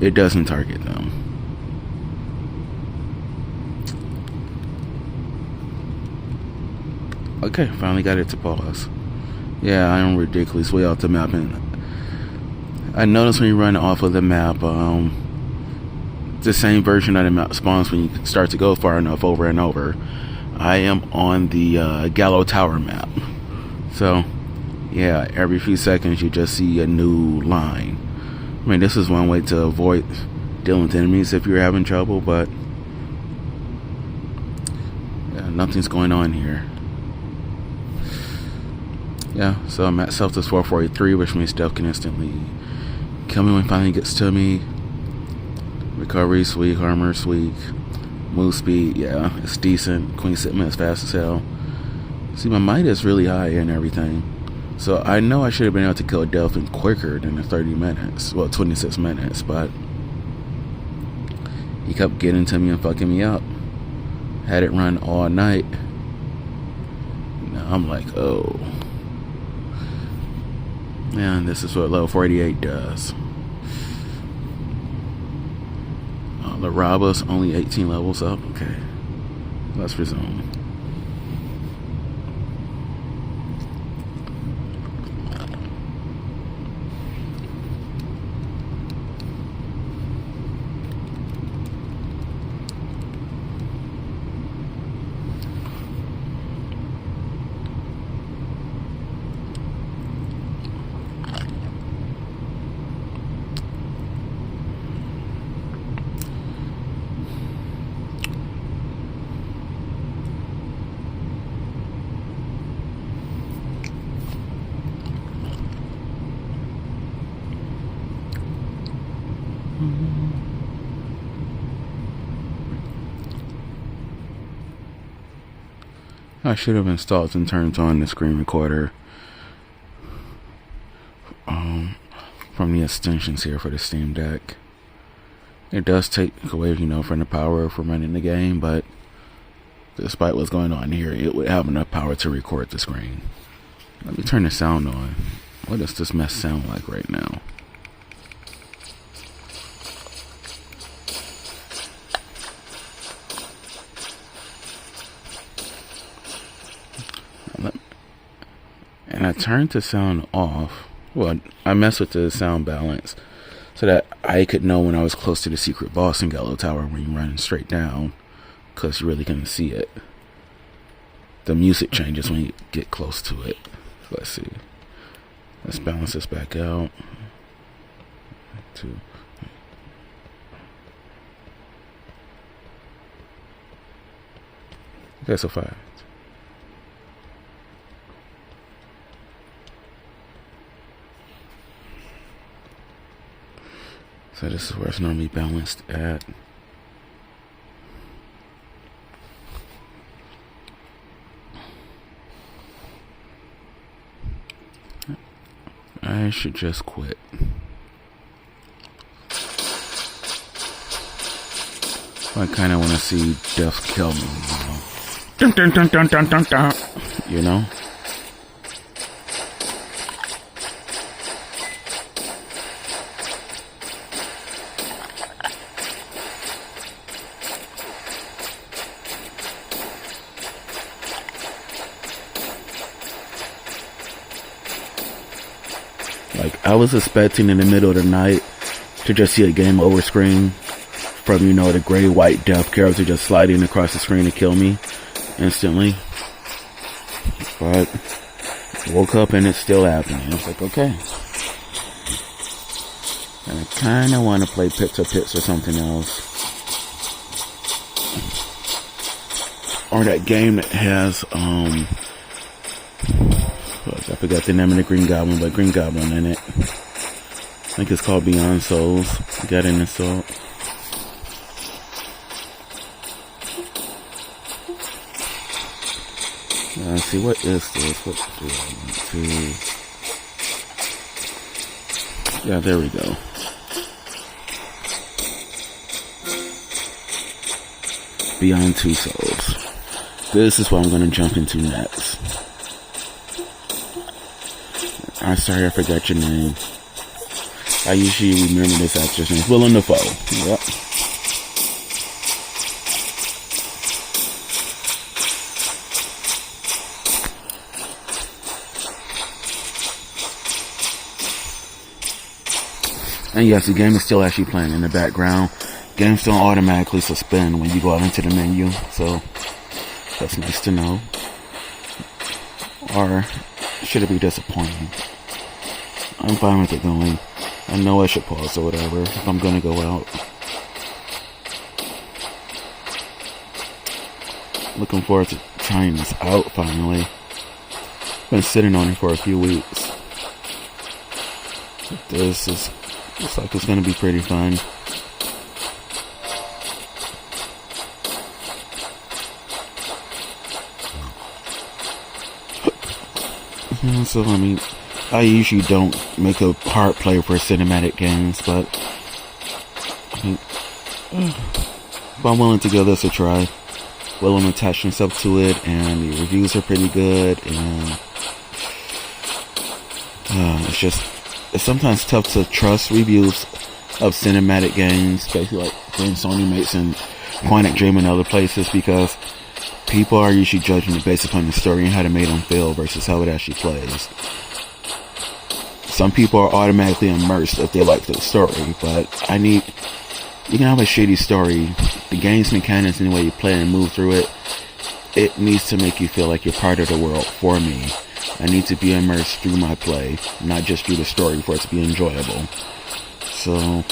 it doesn't target them. Okay, finally got it to pause. Yeah, I am ridiculous way off the map, and I noticed when you run off of the map, the same version of the map spawns when you start to go far enough over and over. I am on the Gallow Tower map, so yeah, every few seconds you just see a new line. I mean, this is one way to avoid dealing with enemies if you're having trouble, but yeah, nothing's going on here. Yeah, so I'm at self is 443, which means stealth can instantly kill me when it finally gets to me. Recovery, sweet. Armor, sweet. Move speed, yeah, it's decent. Queen Sigma is fast as hell. See, my might is really high and everything. So I know I should have been able to kill Delphin quicker than the 30 minutes. Well, 26 minutes, but he kept getting to me and fucking me up. Had it run all night. Now I'm like, oh. And this is what level 48 does. The Raba's only 18 levels up. Okay, let's resume. I should have installed and turned on the screen recorder from the extensions here for the Steam Deck. It does take away, from the power from running the game, but despite what's going on here, it would have enough power to record the screen. Let me turn the sound on. What does this mess sound like right now? And I turned the sound off. Well, I messed with the sound balance so that I could know when I was close to the secret boss in Gallow Tower when you run straight down, because you really couldn't see it. The music changes when you get close to it. Let's see. Let's balance this back out. 2. Okay, so 5. So this is where it's normally balanced at. I should just quit. I kind of want to see death kill me, Dun, dun, dun, dun, dun, dun, dun. Like, I was expecting in the middle of the night to just see a game over screen from, the gray white death character just sliding across the screen to kill me instantly. But woke up and it's still happening. I was like, okay. And I kind of want to play Pits or Pits or something else. Or that game that has, I forgot the name of the Green Goblin, but Green Goblin in it. I think it's called Beyond Souls. Got an assault. Let's see, what is this? What do I want to... Yeah, there we go. Beyond Two Souls. This is what I'm going to jump into next. I'm sorry, I forgot your name. I usually remember this actor's name. Willem Dafoe. Yep. And yes, the game is still actually playing in the background. Games don't automatically suspend when you go out into the menu, so that's nice to know. Or should it be disappointing? I'm fine with it going. I know I should pause or whatever if I'm gonna go out. Looking forward to trying this out finally. Been sitting on it for a few weeks. This is looks like it's gonna be pretty fun. So I mean, I usually don't make a hard play for cinematic games, but I mean, if I'm willing to give this a try, willing to attach myself to it, and the reviews are pretty good, and it's sometimes tough to trust reviews of cinematic games, especially like games Sony makes in Quantic Dream and other places, because people are usually judging it based upon the story and how it made them feel versus how it actually plays. Some people are automatically immersed if they like the story, but you can have a shitty story. The game's mechanics and the way you play and move through it, it needs to make you feel like you're part of the world for me. I need to be immersed through my play, not just through the story for it to be enjoyable. So,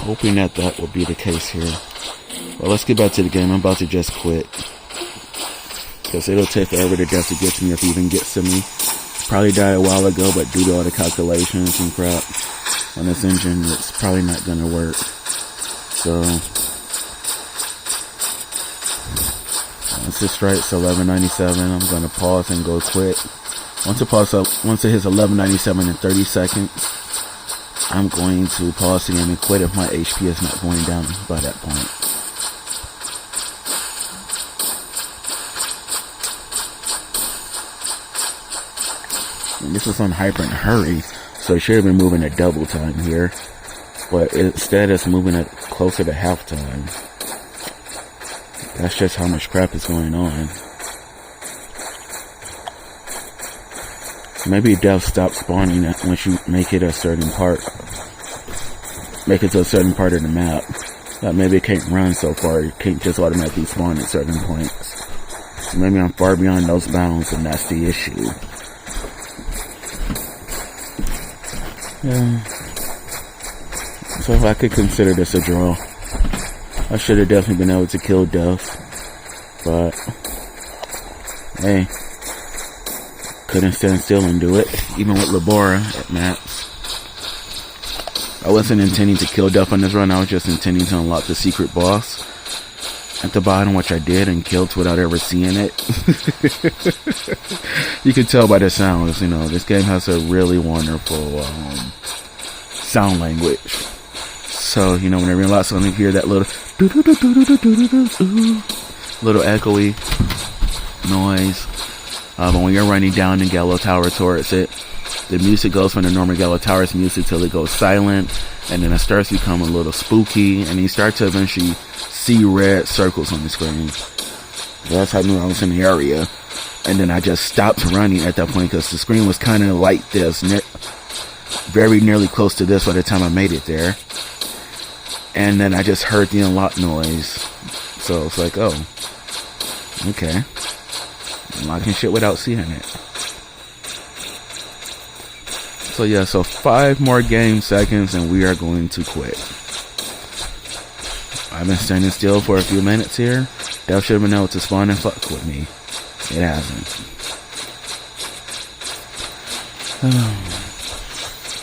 hoping that will be the case here. Well, let's get back to the game. I'm about to just quit, because it'll take forever to death to get to me if it even gets to me. Probably died a while ago, but due to all the calculations and crap on this engine, it's probably not going to work. So, once it strikes 1197, I'm going to pause and go quit. Once it hits 1197 in 30 seconds, I'm going to pause the game and quit if my HP is not going down by that point. And this is on hyper and hurry, so it should have been moving at double time here, but instead it's moving at closer to half time. That's just how much crap is going on. Maybe death stops spawning once you make it to a certain part of the map. That maybe it can't run so far, it can't just automatically spawn at certain points. So maybe I'm far beyond those bounds, and that's the issue. Yeah. So if I could consider this a draw, I should have definitely been able to kill Death, but hey, couldn't stand still and do it, even with Labora at max. I wasn't intending to kill Death on this run, I was just intending to unlock the secret boss at the bottom, which I did and killed without ever seeing it. You can tell by the sounds, this game has a really wonderful sound language. So, whenever you unlock something, you hear that little echoey noise. But when you're running down the Gallo Tower towards it, the music goes from the normal Gallo Tower's music till it goes silent, and then it starts to become a little spooky, and you start to eventually see red circles on the screen. That's how I knew I was in the area. And then I just stopped running at that point, because the screen was kind of like this, very nearly close to this by the time I made it there. And then I just heard the unlock noise. So it's like, oh, okay. Unlocking shit without seeing it. So yeah, so 5 more game seconds and we are going to quit. I've been standing still for a few minutes here. Death should have been able to spawn and fuck with me. It hasn't.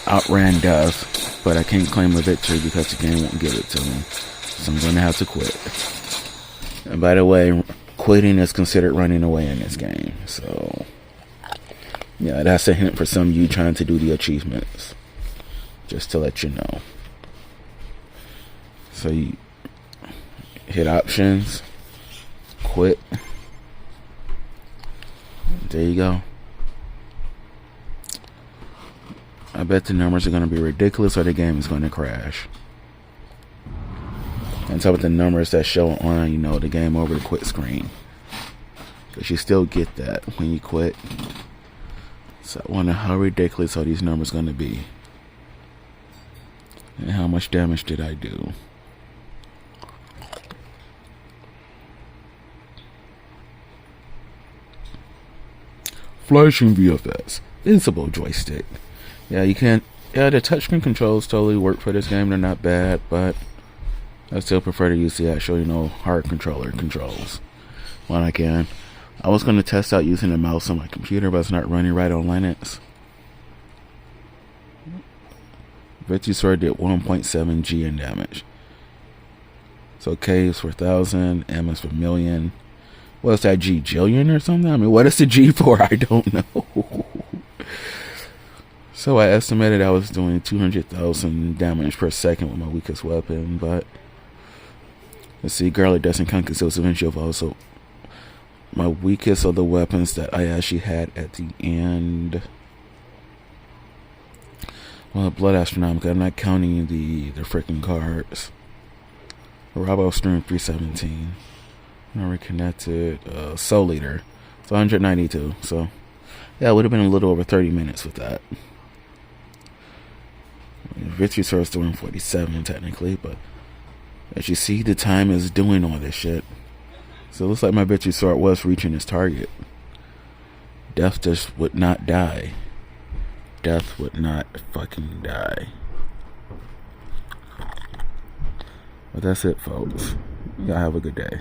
Outran Death, but I can't claim a victory because the game won't give it to me. So I'm going to have to quit. And by the way, quitting is considered running away in this game. So, yeah, that's a hint for some of you trying to do the achievements. Just to let you know. So you hit options, quit. There you go. I bet the numbers are going to be ridiculous or the game is going to crash. On top of the numbers that show on, the game over the quit screen. Because you still get that when you quit. So I wonder how ridiculous are these numbers going to be. And how much damage did I do? Flashing VFS. Visible joystick. Yeah, you can't. Yeah, the touchscreen controls totally work for this game. They're not bad, but I still prefer to use the actual, hard controller controls when I can. I was going to test out using the mouse on my computer, but it's not running right on Linux. Victory Sword did 1.7 G in damage. So K is for 1,000, M is for million. What is that, G? Jillion or something? I mean, what is the G for? I don't know. So I estimated I was doing 200,000 damage per second with my weakest weapon, but let's see, Garlic doesn't count because it was eventually evolved. So my weakest of the weapons that I actually had at the end, well, Blood Astronomica, I'm not counting the freaking cards. Robo Stream 317. Reconnected. Soul Leader. It's 192. So yeah, it would have been a little over 30 minutes with that. Victory Sword is doing 47 technically, but as you see, the time is doing all this shit. So it looks like my Victory Sword was reaching its target. Death just would not die. Death would not fucking die. But that's it, folks. Y'all have a good day.